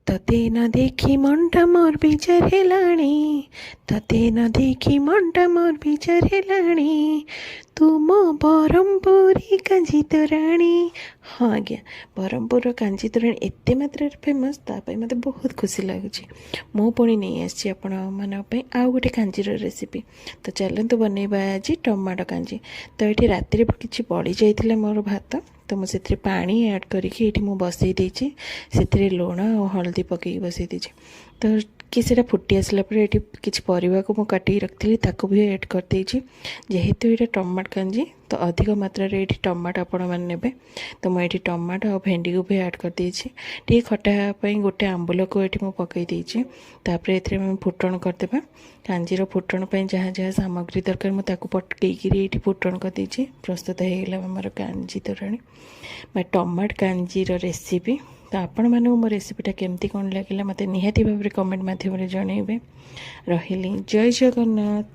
तते न देखी मनटा मोर विचार हेलाणी तते न देखी मनटा मोर विचार हेलाणी तुम ब्रह्मपुरी कांजी तोराणी। हाँ आज्ञा ब्रह्मपुर कांजी तोराणी एते मात्रा फेमस तापाई मते बहुत खुशी लगुच। मु पुणी नहीं आसी आपण मानक आउ गोटे कांजीर रेसिपी। तो चलतु बनैबा आज टमाटो कांजी। तो ये राति किसी बड़ी जाइए मोर भात तो मुझे पानी ऐड करके बसई देची से लुण और हल्दी पकई बसई देची। तो कि से फुटी आसला ये किसी परिवा को काटिक रखी ताकू भी ऐड कर देची। जेहेतु ये टमाटो कांजी तो अधिक मात्रा ये टमाटो आपण मैंने ने तो मुझे टमाटो और भेंडी को भी ऐड कर देची। टी खटापी गोटे आंबुल को ये पकई देची। तापर ये फुटण करदे कांजीर फुटण जहाँ जहाँ सामग्री दरकार मुझे पकईकि फुटण कर देची। प्रस्तुत होगा आमर कांजी तोराणी टमाटो कांजीर रेसिपी। तो आपण मानू मो रेसिपीटा केमती कौन लगे मत निहाती भाव कमेंट मध्यम जनइबे। रही जय जगन्नाथ।